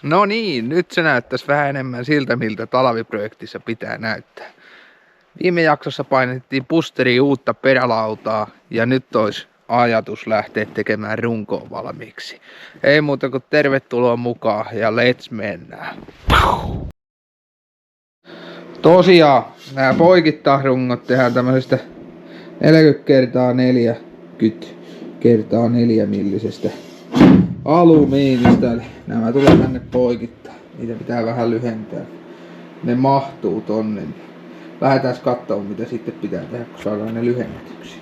No niin, nyt se näyttäisi vähän enemmän siltä, miltä talviprojektissa pitää näyttää. Viime jaksossa painettiin pusteriin uutta perälautaa ja nyt olisi ajatus lähteä tekemään runkoa valmiiksi. Ei muuta kuin tervetuloa mukaan ja let's mennään. Tosiaan, nämä poikittasrungot tehdään tämmöisestä 40x40x4 millisestä alumiinista, eli nämä tulee tänne poikittaa. Niitä pitää vähän lyhentää. Ne mahtuu tonne. Lähdetään katsomaan mitä sitten pitää tehdä, kun saadaan ne lyhennetyksi.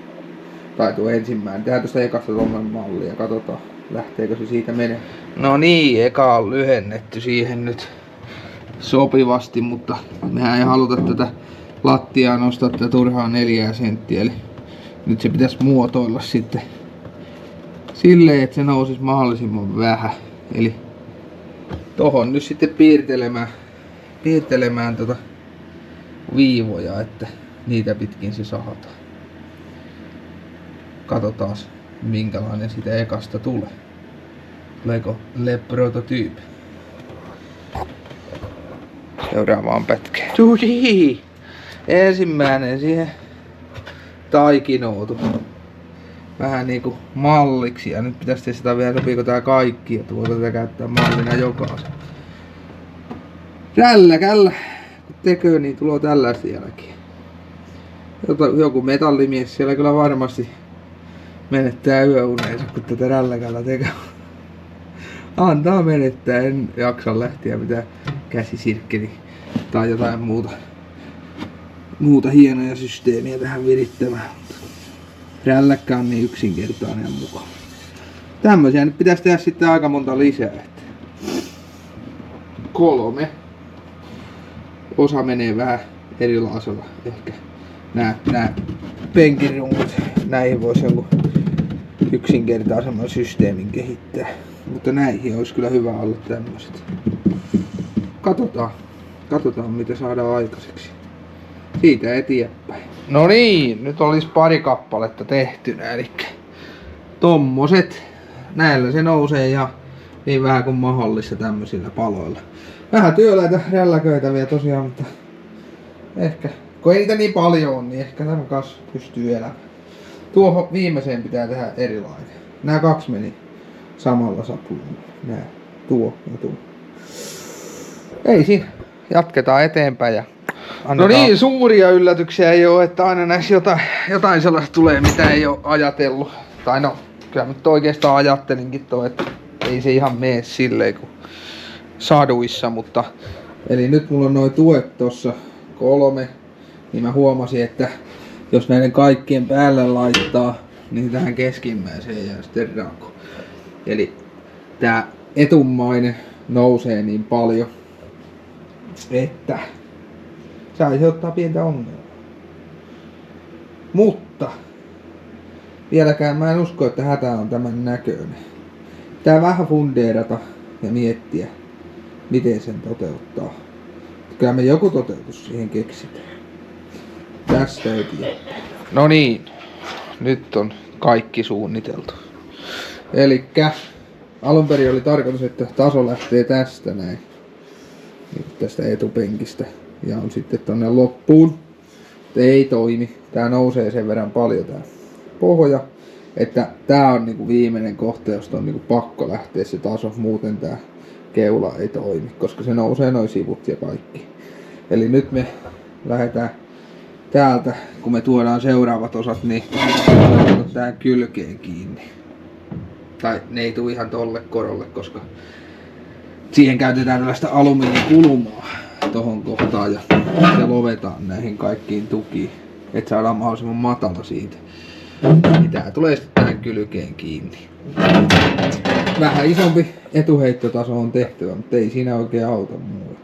Tai tuo ensimmäinen. Tehdään tuosta ekasta tommonen malli ja katsotaan lähteekö se siitä menee. No niin, eka on lyhennetty siihen nyt sopivasti, mutta mehän ei haluta tätä lattiaa nostaa tätä turhaa 4 senttiä. Eli nyt se pitäisi muotoilla sitten silleen, että se nousisi mahdollisimman vähän. Eli tohon nyt sitten piirtelemään viivoja, että niitä pitkin se sahataan. Katsotaan minkälainen sitä ekasta tulee. Tuleeko le prototype? Seuraavaan pätkään. Tuli! Ensimmäinen siihen taikinoutu. Vähän niinku malliksi ja nyt pitäisi testata vielä sopiiko tää kaikki, että voidaan tätä käyttää mallina jokaisen. Källä kun tekee niin tulee tällaista jälkeen. Joku metallimies siellä kyllä varmasti menettää yöuneensa kun tätä rälläkällä tekee. Antaa menettää, en jaksa lähteä mitään käsisirkkeli tai jotain muuta hienoja systeemiä tähän virittämään. Rälläkkä on niin yksinkertainen ja mukava. Tämmösiä nyt pitäisi tehdä sitten aika monta lisää. 3. Osa menee vähän erilaisella. Ehkä nää penkirungot. Näihin voisi jonkun yksinkertaisemman systeemin kehittää. Mutta näihin olisi kyllä hyvä olla tämmöiset. Katsotaan mitä saadaan aikaiseksi. Siitä eteenpäin. No niin, nyt olisi pari kappaletta tehtynä, eli tommoset. Näillä se nousee ja niin vähän kuin mahdollista tämmöisillä paloilla. Vähän työläitä rälläköitä vielä tosiaan, mutta ehkä, kun ei niitä niin paljon on, niin ehkä tämä kanssa pystyy elämään. Tuohon viimeiseen pitää tehdä erilainen. Nämä 2 meni samalla sapuilla. Nää, tuo ja tuo. Ei siinä, jatketaan eteenpäin ja annetaan. No niin, suuria yllätyksiä ei oo, että aina näissä jotain sellaista tulee, mitä ei oo ajatellut. Tai no, kyllä nyt oikeastaan ajattelinkin että ei se ihan mene silleen kuin saduissa, mutta eli nyt mulla on noin tuet tossa 3, niin mä huomasin, että jos näiden kaikkien päälle laittaa, niin tähän keskimmäiseen jää sitten rako. Eli tää etummainen nousee niin paljon, että se aiheuttaa pientä ongelmaa. Mutta vieläkään mä en usko, että hätä on tämän näköinen. Pitää vähän fundeerata ja miettiä, miten sen toteuttaa. Kyllä me joku toteutus siihen keksitään. Tästä ei tiedä. No niin, nyt on kaikki suunniteltu. Elikkä alunperin oli tarkoitus, että taso lähtee tästä näin. Tästä etupenkistä. Ja on sitten tonne loppuun. Ei toimi. Tää nousee sen verran paljon tää pohja. Että tää on niinku viimeinen kohta, josta on niinku pakko lähteä se taso. Muuten tää keula ei toimi. Koska se nousee noin sivut ja kaikki. Eli nyt me lähdetään täältä, kun me tuodaan seuraavat osat, niin laitetaan tähän kylkeen kiinni. Tai ne ei tule ihan tolle korolle, koska siihen käytetään tällaista alumiinikulmaa tohon kohtaan ja lovetaan näihin kaikkiin tukiin, että saadaan mahdollisimman matala siitä. Niin tää tulee sitten tähän kylkeen kiinni. Vähän isompi etuheittotaso on tehtävä, mutta ei siinä oikein auta muu.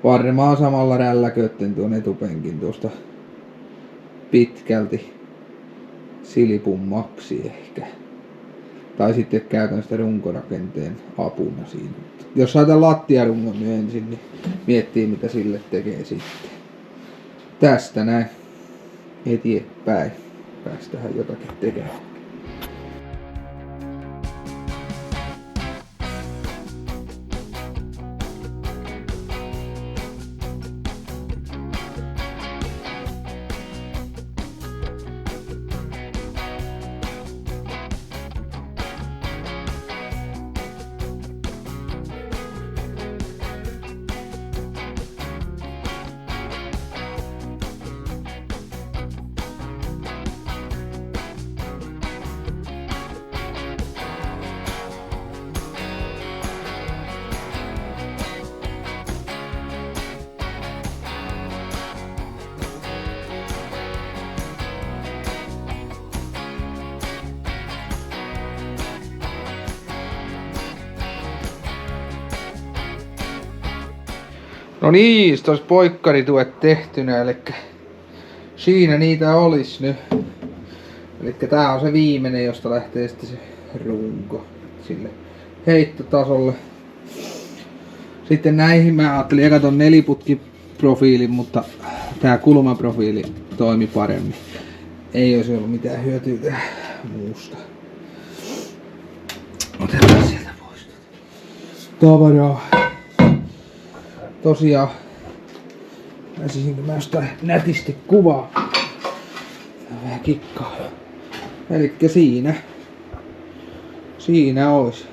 Varmaan samalla rälläkötten tuon etupenkin tuosta pitkälti silipun maksi ehkä. Tai sitten käytän sitä runkorakenteen apuna siinä. Jos saatan lattiarungon nyt ensin, niin miettii mitä sille tekee sitten. Tästä näin eteenpäin. Päästähän jotakin tekemään. No niin, tos poikkarituet tehtynä, eli siinä niitä olis nyt. Eli tää on se viimeinen, josta lähtee sitten se runko sille heittotasolle. Sitten näihin mä ajattelin eka ton neliputkiprofiilin, mutta tää kulmaprofiili toimi paremmin. Ei olisi ollut mitään hyötyä tähän muusta. Otetaan sieltä pois tavaraa. Tosiaan pääsinkö mä jostain nätisti kuvaa. Vähän kikkaa. Elikkä siinä ois.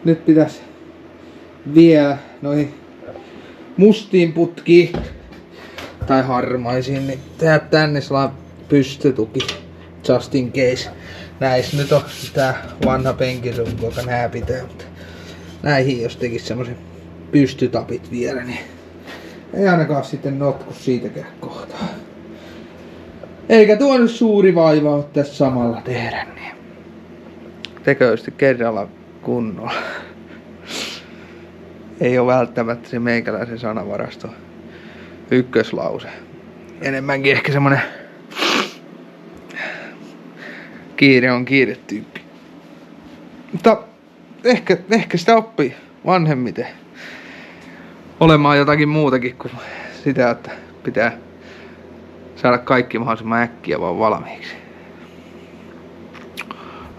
Nyt pitäis vielä noihin mustiin putkiin tai harmaisiin, niin tehdä tänne sellainen pystytuki just in case. Näissä nyt on tää vanha penkirunko, joka nää pitää, mutta näihin jos tekis semmosen pystytapit vielä, niin ei ainakaan sitten notku siitäkään kohtaa. Eikä tuo nyt suuri vaiva oo tässä samalla tehdä, niin tekö sitten kerralla kunnolla. Ei oo välttämättä se meikäläisen sanavarasto ykköslause. Enemmänkin ehkä semmonen kiire on kiiretyyppi. Mutta ehkä sitä oppii vanhemmiten olemaan jotakin muutakin kuin sitä, että pitää saada kaikki mahdollisimman äkkiä vaan valmiiksi.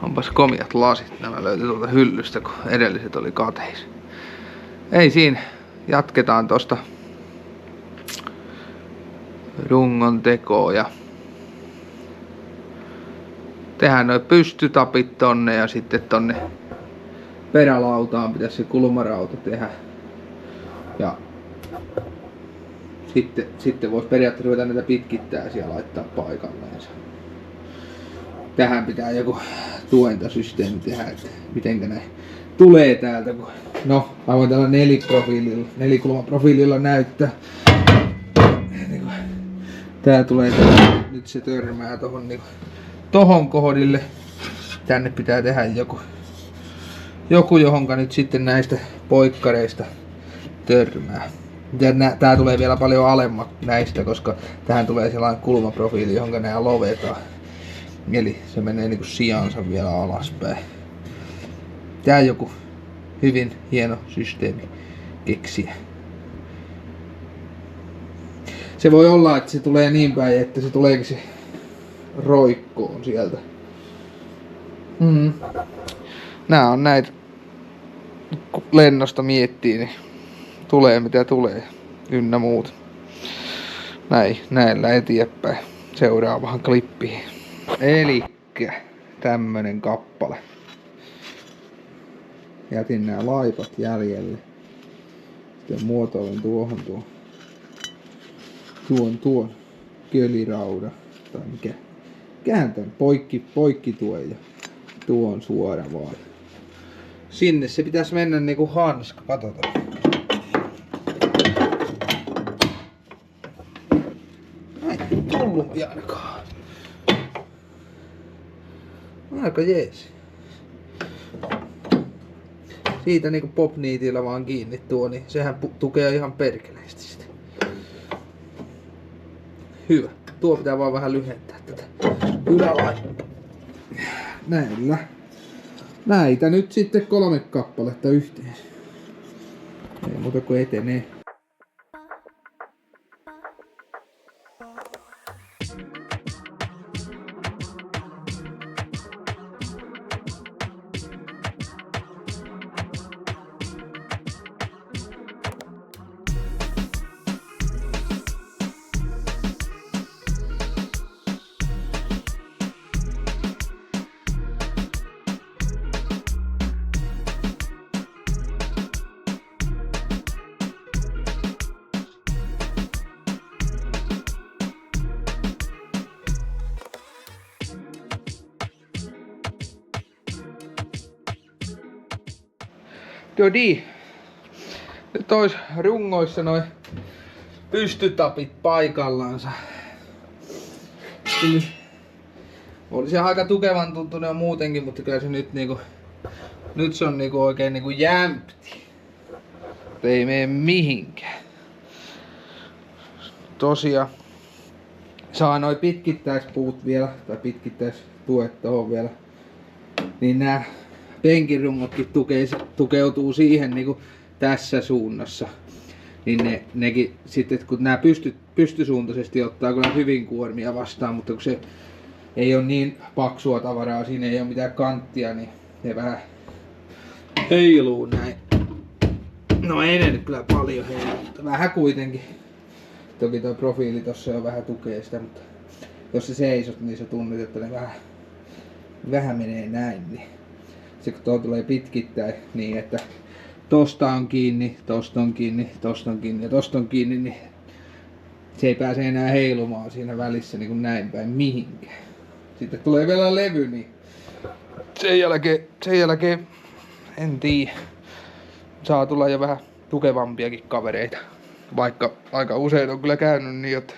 Onpas komiat lasit, nämä löytyi tuolta hyllystä, kun edelliset oli kateissa. Ei siinä, jatketaan tosta rungon tekoa ja tehdään noi pystytapit tonne ja sitten tonne perälautaan pitäisi se kulmarauta tehdä. Ja sitten voisi periaatteessa ruveta näitä pitkittää siellä laittaa paikalleensa. Tähän pitää joku tuentasysteemi tehdä, että mitenkä näin tulee täältä. No, mä voin tällä nelikulmaprofiililla näyttää. Tää tulee nyt se törmää tohon tohon kohdille. Tänne pitää tehdä joku johonka nyt sitten näistä poikkareista törmää. Ja tää tulee vielä paljon alemmat näistä, koska tähän tulee sellainen kulmaprofiili, johonka nää lovetaan. Eli se menee niinku sijansa vielä alaspäin. Tää joku hyvin hieno systeemi keksiä. Se voi olla, että se tulee niin päin, että se tuleekin se roikkoon sieltä. Nää on näitä, kun lennosta miettii, niin tulee mitä tulee, ynnä muut. Näillä eteenpäin seuraavahan klippiin. Elikkä tämmönen kappale. Jätin nää laipat jäljelle. Sitten muotoilen tuon kölirauda. Tai mikä. Kääntän poikki tuen ja tuon suora vaan. Sinne se pitäisi mennä niinku hanska, katsotaan. Ei tullut ainakaan. Aika jees. Siitä niinku popniitillä vaan kiinni tuo, niin sehän tukee ihan perkeleesti sitä. Hyvä. Tuo pitää vaan vähän lyhentää tätä ylälaitetta. Näitä nyt sitten 3 kappaletta yhteen. Ei muuta kuin etenee. Jodi. Nyt ois rungoissa noin pystytapit paikallansa. Oli se aika tukevan tuntunen muutenkin, mutta kyllä se nyt nyt se on oikein jämpti. Ei mene mihinkään. tosiaan saa noi pitkittäispuut vielä, tai pitkittäistuet tohon vielä, niin nää penkirungotkin tukeutuu siihen niinku tässä suunnassa. Niin nekin sitten, kun nää pystysuuntaisesti ottaa kyllä hyvin kuormia vastaan, mutta kun se ei ole niin paksua tavaraa, siinä ei ole mitään kanttia, niin ne vähän heiluu näin. No ei ne nyt kyllä paljon heiluu, mutta vähän kuitenkin. Toki tuo profiili tossa jo vähän tukee sitä, mutta jos se seisot, niin sä tunnit, että ne vähän menee näin. Niin. Se kun tuo tulee pitkittäin niin, että tosta on kiinni, tosta on kiinni, tosta on kiinni ja tosta on kiinni, niin se ei pääse enää heilumaan siinä välissä niin kuin näin päin mihinkään. Sitten tulee vielä levy, niin sen jälkeen en tiedä. Saa tulla jo vähän tukevampiakin kavereita. Vaikka aika usein on kyllä käynyt niin, että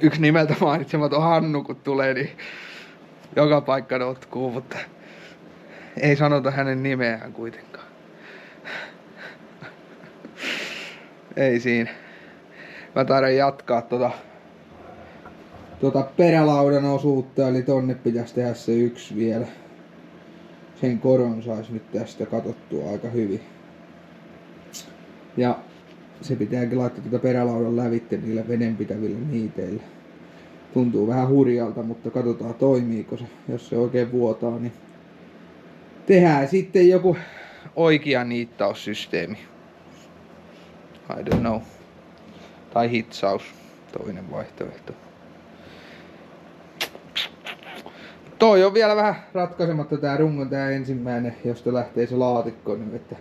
yksi nimeltä mainitsematon Hannu kun tulee, niin joka paikka notkuu, mutta ei sanota hänen nimeään kuitenkaan. Ei siinä. Mä taidan jatkaa tuota perälaudan osuutta, eli tonne pitäisi tehdä se yksi vielä. Sen koron saisi nyt tästä katsottua aika hyvin. Ja se pitääkin laittaa tuota perälaudan lävitte niillä vedenpitävillä niiteillä. Tuntuu vähän hurjalta, mutta katsotaan toimiiko se. Jos se oikein vuotaa, niin tehdään sitten joku oikea niittaussysteemi. I don't know. Tai hitsaus, toinen vaihtoehto. Toi on vielä vähän ratkaisematta tää rungon tää ensimmäinen, josta lähtee se laatikko nyt, että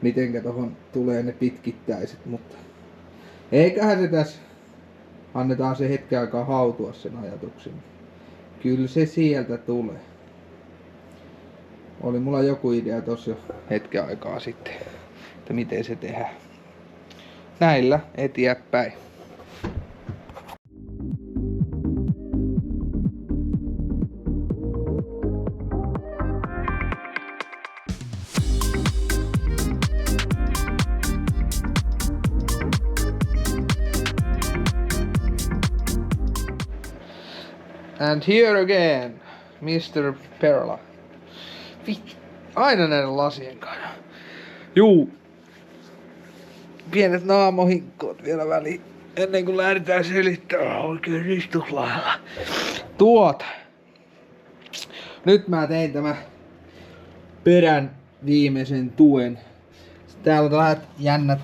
mitenkä tohon tulee ne pitkittäiset, mutta eiköhän se tässä, annetaan se hetken aikaa hautua sen ajatuksen. Kyllä se sieltä tulee. Oli mulla joku idea tossa jo hetken aikaa sitten, että miten se tehdään. Näillä eteenpäin. And here again, Mr. Perla. Aina näiden lasien kanssa. Juu. Pienet naamohinkkoot vielä väliin. Ennen kuin lähdetään selittämään oikein istuslailla. Nyt mä tein tämän perän viimeisen tuen. Täällä on tällaiset jännät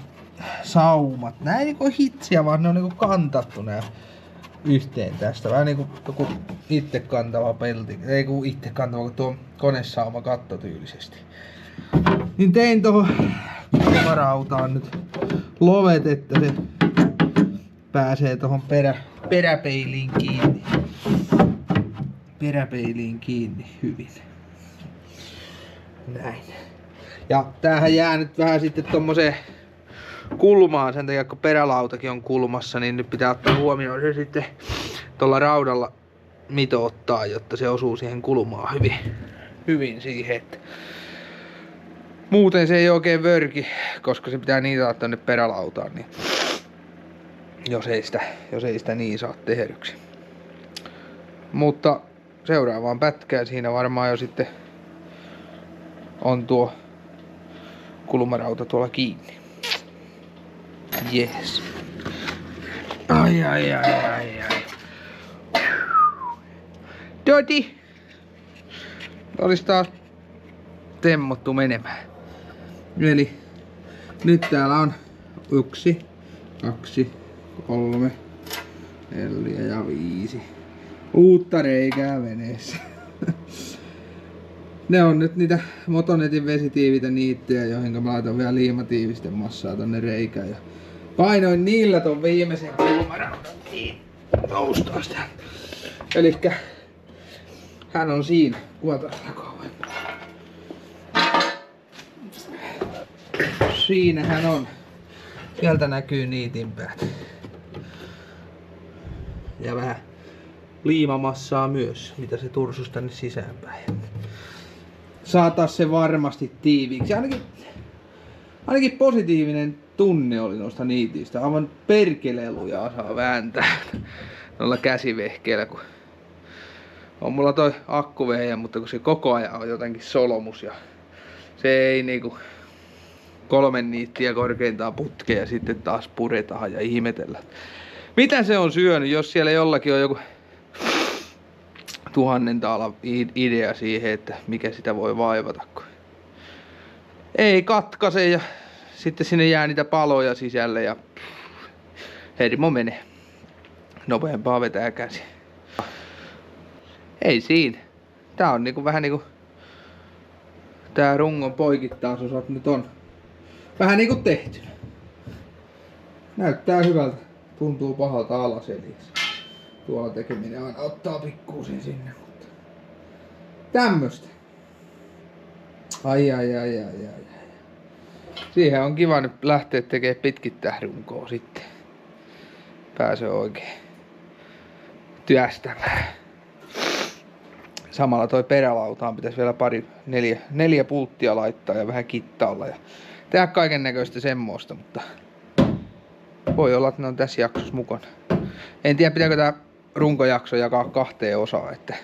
saumat. Nää ei niinku hitsiä, vaan ne on niinku kantattu nää yhteen tästä. Vähän niinku joku itse kantava pelti. Ei ku itse kantava, kun tuo konesauma katto tyylisesti. Niin tein tohon kulmarautaan nyt lovet, että se pääsee tohon peräpeiliin kiinni. Peräpeiliin kiinni hyvin. Näin. Ja tämähän jää nyt vähän sitten tommoseen kulmaan, sen takia kun perälautakin on kulmassa, niin nyt pitää ottaa huomioon se sitten tuolla raudalla mitoittaa, jotta se osuu siihen kulmaan hyvin siihen. Että muuten se ei oikein vörki, koska se pitää niitata tonne perälautaan, niin jos ei sitä niin saa tehdyksi. Mutta seuraavaan pätkään siinä varmaan jo sitten on tuo kulmarauta tuolla kiinni. Yes. Ai. Dodi! Olis taas temmottu menemään. Eli nyt täällä on 1, 2, 3, 4 ja 5 uutta reikää veneessä. Ne on nyt niitä Motonetin vesitiivitä niittyjä, joihin mä laitan vielä liimatiivisten massaa tonne reikään. Ja painoin niillä ton viimeisen kulmaraudan kiinni. Noustaan sitä. Elikkä hän on siinä. Kuvataan sitä kauan. Siinä hän on. Sieltä näkyy niitin päät. Ja vähän liimamassaa myös, mitä se tursus tänne sisäänpäin. Saatais se varmasti tiiviiksi. Ainakin ainakin positiivinen tunne oli noista niitistä. Aivan perkelelujaa saa vääntää noilla käsivehkeillä, kun on mulla toi akkuvehjä, mutta kun se koko ajan on jotenkin solmus ja se ei niinku 3 niittiä korkeintaan putkea ja sitten taas puretaan ja ihmetellään. Mitä se on syönyt, jos siellä jollakin on joku 1000 taalan idea siihen, että mikä sitä voi vaivata. Kun ei katkaise ja sitten sinne jää niitä paloja sisälle ja hermo menee. Nopeampaa vetää käsi. Ei siinä. Tää on niinku vähän niinku tää rungon poikittaisosat nyt on vähän niinku tehty. Näyttää hyvältä. Tuntuu pahalta alaselissä. Tuolla tekeminen aina ottaa pikkuusin sinne, mutta tämmöstä. Ai. Siihen on kiva nyt lähteä tekemään pitkittää runkoa sitten. Pääsee oikein työstämään. Samalla toi perälautaan pitäisi vielä neljä pulttia laittaa ja vähän kittaalla ja tehdä kaiken näköistä semmoista, mutta voi olla, että ne on tässä jaksossa mukana. En tiedä, pitääkö tää runkojakso jakaa 2 osaan, että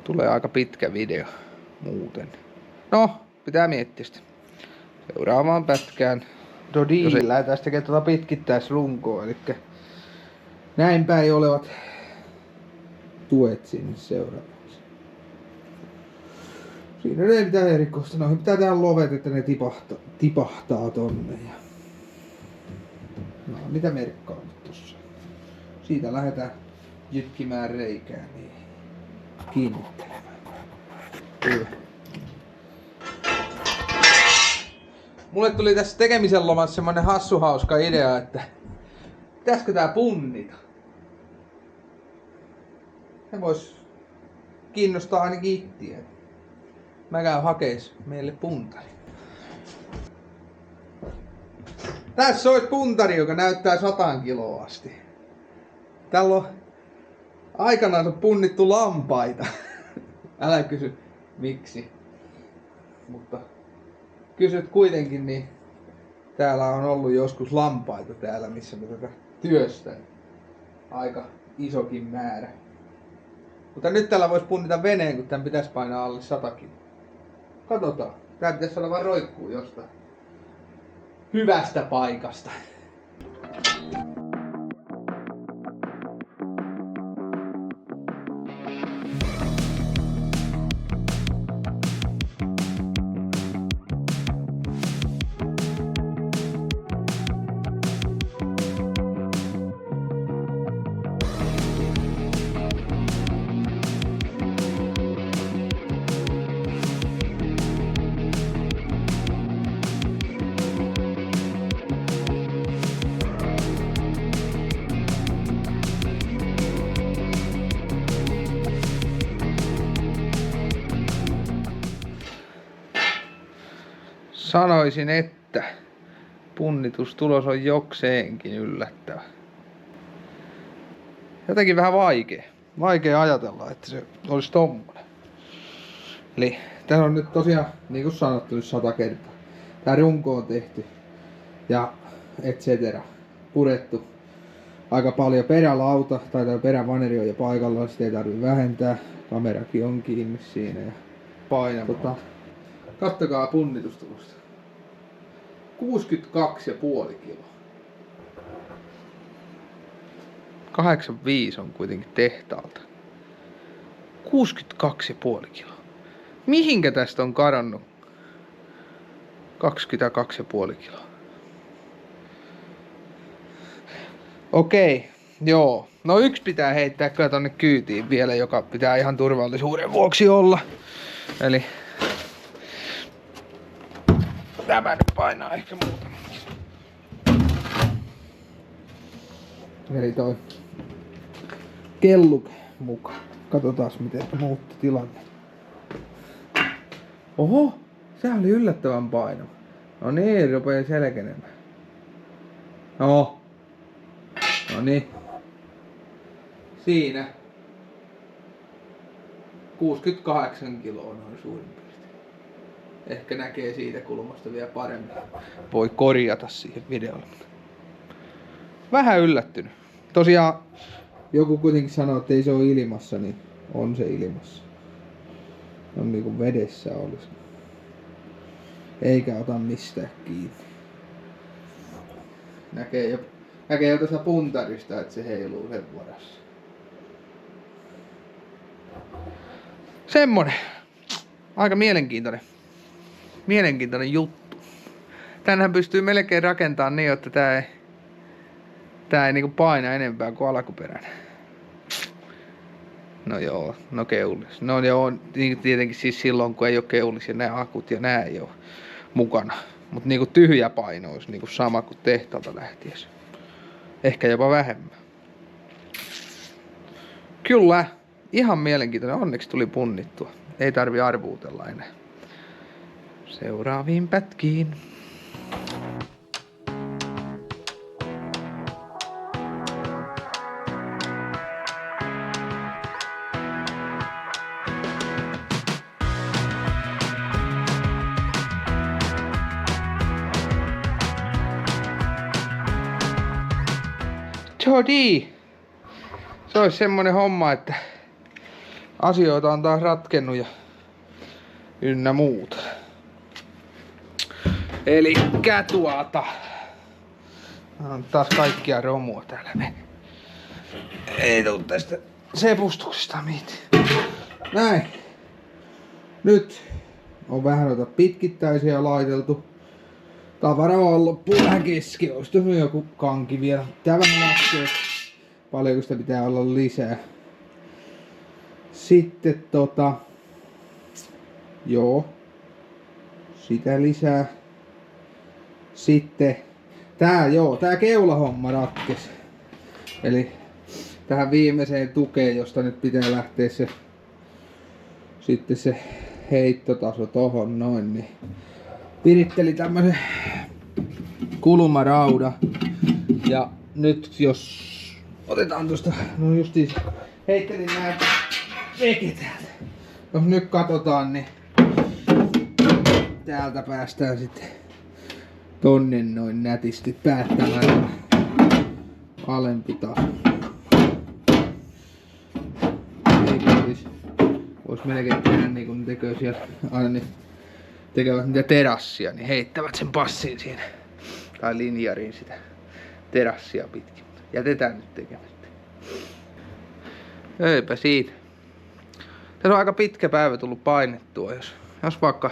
tulee aika pitkä video muuten. No, pitää miettiä sitä. Seuraavaan pätkään. Jos ei lähdetään tekemään tuota pitkittäisrunkoa, eli näin päin olevat tuet sinne seuraavaksi. Siinä ei mitään erikoista. Noihin pitää tehdä lovet, että ne tipahtaa tonne. No, mitä merkkaa nyt tossa? Siitä lähdetään jytkimään reikää niin kiinnittelemään. Hyvä. Mulle tuli tässä tekemisen lomassa semmonen hassuhauska idea, että pitäisikö tää punnita? Se vois kiinnostaa ainakin ittiä. Mä käyn hakeis meille puntari. Tässä olisi puntari, joka näyttää 100 kiloa asti. Täällä on aikanaan punnittu lampaita. Älä kysy miksi. Mutta kysyt kuitenkin, niin täällä on ollut joskus lampaita täällä, missä mä tätä työstän. Aika isokin määrä. Mutta nyt täällä voisi punnita veneen, kun tän pitäisi painaa alle 100 kiloa. Katsotaan. Tää pitäisi saada vaan roikkuu jostain hyvästä paikasta. Sanoisin, että punnitustulos on jokseenkin yllättävä. Jotenkin vähän vaikea ajatella, että se olisi tommonen. Eli täällä on nyt tosiaan, niin kuin sanottu, 100 kertaa. Tää runko on tehty ja et cetera. Purettu aika paljon perälauta, tai tää perävaneri on jo paikallaan, sitä ei tarvitse vähentää. Kamerakin on kiinni siinä ja painamaan. Kattokaa punnitustulosta. 62,5 kiloa. 85 on kuitenkin tehtaalta. 62,5 kiloa. Mihinkä tästä on kadonnut 22,5 kiloa? Okei, joo. No yksi pitää heittää kyllä tonne kyytiin vielä, joka pitää ihan turvallisuuden vuoksi olla. Eli tämä nyt painaa ehkä muutama. Eli toi kelluke mukaan. Katsotaan miten muutti tilanne. Oho! Sehän oli yllättävän painava. No niin, rupee selkenemään. No niin. Siinä. 68 kiloa noin suurin piirtein. Ehkä näkee siitä kulmasta vielä paremmin. Voi korjata siihen videolle. Vähän yllättynyt. Tosiaan joku kuitenkin sanoo, että ei se ole ilmassa, niin on se ilmassa. On niinku vedessä olisi. Eikä ota mistään kiinni. Näkee jo tuossa puntarista, että se heiluu sen varassa. Semmonen. Aika mielenkiintoinen juttu. Tänhän pystyy melkein rakentamaan niin, että tää ei niinku paina enempää kuin alkuperäinen. No joo, no keulis. No joo, tietenkin siis silloin kun ei oo keulis ja nää akut ja nää ei oo mukana. Mut niinku tyhjä paino olisi niinku sama kuin tehtaalta lähtiessä. Ehkä jopa vähemmän. Kyllä, ihan mielenkiintoinen. Onneksi tuli punnittua. Ei tarvi arvuutella enää. Seuraaviin pätkiin. Jodi! Se olisi semmonen homma, että asioita on taas ratkennut ja ynnä muuta. Elikkä on taas kaikkia romua täällä menee. Ei tuu tästä sepustuksesta mitään. Näin. Nyt on vähän noita pitkittäisiä laiteltu. Tavara on loppu vähän kesken. Ois tuossa joku kanki vielä. Tää vähän laskee. Paljonko sitä pitää olla lisää. Sitten joo. Sitä lisää. Sitten tää keulahomma ratkesi. Eli tähän viimeiseen tukeen, josta nyt pitää lähteä sitten se heittotaso tohon noin, niin viritteli tämmösen kulmarauda. Ja nyt jos otetaan tuosta, no justiin heittelin nää veke täältä. Jos nyt katsotaan, niin täältä päästään sitten tonne noin nätisti päättämään alempi taso. Vois melkein tehdä niin kuin ne tekee siellä aina niin tekevät niitä terassia, niin heittävät sen passin siinä tai linjariin sitä terassia pitkin. Jätetään nyt tekemättä. Eipä siinä. Tässä on aika pitkä päivä tullut painettua, jos vaikka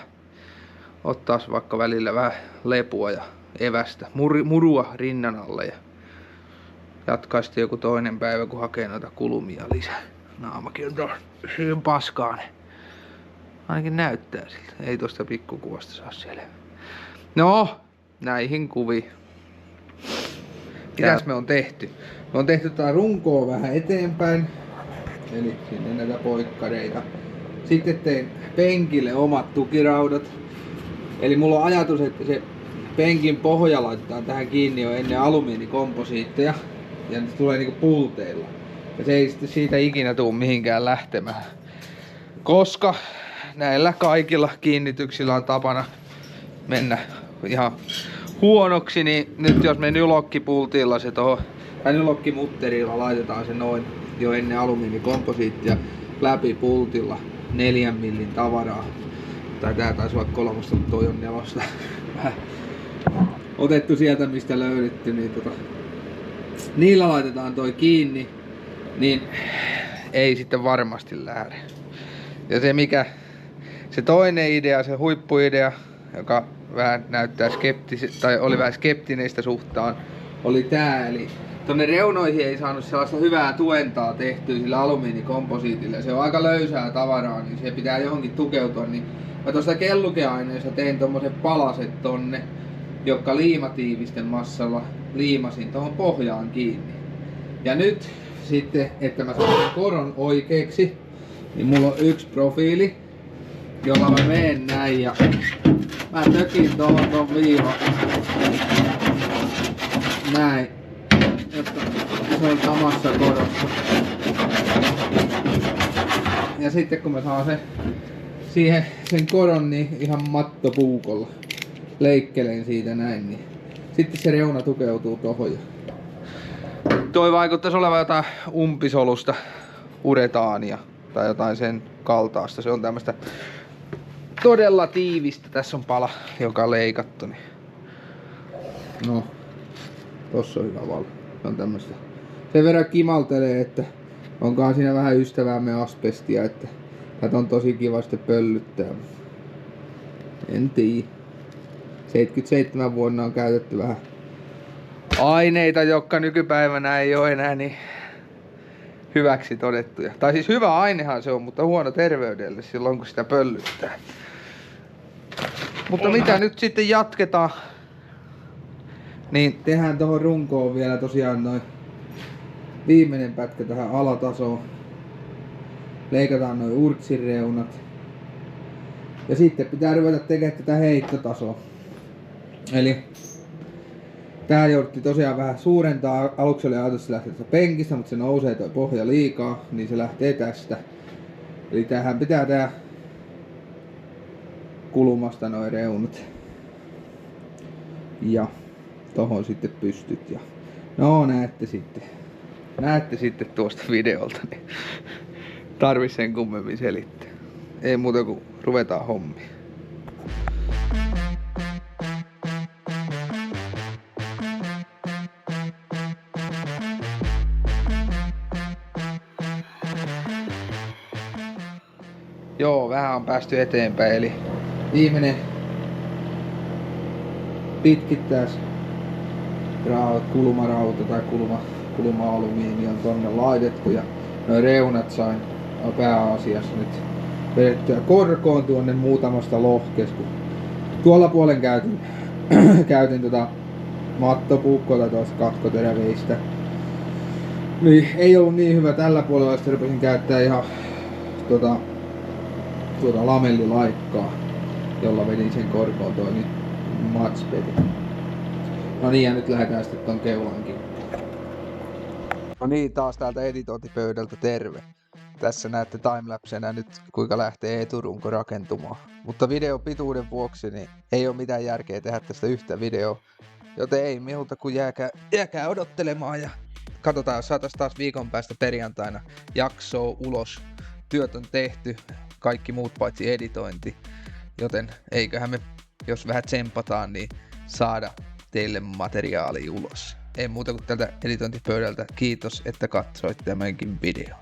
ottaisi vaikka välillä vähän lepua ja evästä, murua rinnan alle ja jatkaisi joku toinen päivä, kun hakee noita kulumia lisää. Naamakin on syyn paskaan. Ainakin näyttää siltä. Ei tosta pikkukuvasta saa selvää. No, näihin kuviin. Mitäs me on tehty? Me on tehty tää runkoa vähän eteenpäin. Eli sinne näitä poikkareita. Sitten tein penkille omat tukiraudat. Eli mulla on ajatus, että se penkin pohja laitetaan tähän kiinni jo ennen alumiinikomposiitteja. Ja se tulee niinku pulteilla. Ja se ei sitten siitä ikinä tuu mihinkään lähtemään. Koska näillä kaikilla kiinnityksillä on tapana mennä ihan huonoksi, niin nyt jos me nylokkipultilla se tohon, tai nylokkimutterilla laitetaan se noin jo ennen alumiinikomposiittia läpi pultilla 4 millin tavaraa. Tai tää taisi olla 3, mutta toi on 4. Otettu sieltä mistä löydetty, niin niillä laitetaan toi kiinni, niin ei sitten varmasti lähde. Ja se toinen idea, se huippuidea, joka vähän näyttää oli vähän skeptinen sitä suhtaan, oli tää, eli tonne reunoihin ei saanut sellaista hyvää tuentaa tehtyä sillä alumiinikomposiitilla. Se on aika löysää tavaraa, niin se pitää johonkin tukeutua, niin mä tuosta kellukeaineesta tein tommoset palaset tonne, jotka liimatiivisten massalla liimasin tohon pohjaan kiinni. Ja nyt sitten, että mä saan koron oikeeksi, niin mulla on yksi profiili, jolla mä meen näin ja mä tökin ton viivan näin, jotta se on samassa korossa. Ja sitten kun mä saan siihen sen koron niin ihan mattopuukolla. Leikkelen siitä näin, niin sitten se reuna tukeutuu tohon. Toi vaikuttaisi olevan jotain umpisolusta uretaania tai jotain sen kaltaista. Se on tämmöstä todella tiivistä. Tässä on pala, joka on leikattu. Niin. No, tossa on hyvä valo. Se on tämmöstä. Sen verran kimaltelee, että onkaan siinä vähän ystäväämme asbestia, että tätä on tosi kiva sitten pöllyttää. En tiedä. 77 vuonna on käytetty vähän aineita, jotka nykypäivänä ei ole enää niin hyväksi todettuja. Tai siis hyvä ainehan se on, mutta huono terveydelle silloin kun sitä pöllyttää. Mutta mitä nyt sitten jatketaan? Niin tehdään tohon runkoon vielä tosiaan noin viimeinen pätkä tähän alatasoon. Leikataan noin urtsin reunat. Ja sitten pitää ruveta tekemään tätä heittotasoa. Eli tää jouduttiin tosiaan vähän suurentaa. Aluksi oli ajatus, että se lähtee tästä penkistä, mutta se nousee toi pohja liikaa, niin se lähtee tästä. Eli tähän pitää tää kulmasta noin reunat. Ja tohon sitten pystyt. Ja no näette sitten tuosta videolta, niin tarvi sen kummemmin selittää. Ei muuta kuin ruvetaan hommiin. Joo, vähän on päästy eteenpäin, eli viimeinen pitkittäis kulmarauta tai kulma-alumiini on tonne laitettu ja nuo reunat sain pääasiassa nyt vedettyä korkoon tuonne muutamasta lohkeesta. Tuolla puolen käytin mattopuukkoa tai tuosta katkoteräveistä. Niin ei ollut niin hyvä tällä puolella, sitten rupesin käyttää ihan tuota lamellilaikkaa, jolla vedin sen korkoon toi niin matspedi. No niin, ja nyt lähdetään sitten ton keulankin. No niin, taas täältä editointipöydältä terve. Tässä näette timelapsenä nyt kuinka lähtee eturunko rakentumaan. Mutta videon pituuden vuoksi niin ei ole mitään järkeä tehdä tästä yhtä videoa. Joten ei minulta kuin jääkää odottelemaan ja katsotaan, jos saataisiin taas viikon päästä perjantaina jaksoa ulos. Työt on tehty, kaikki muut paitsi editointi. Joten eiköhän me, jos vähän tsempataan, niin saada teille materiaalia ulos. Ei muuta kuin tältä editointipöydältä. Kiitos, että katsoit tämänkin videon.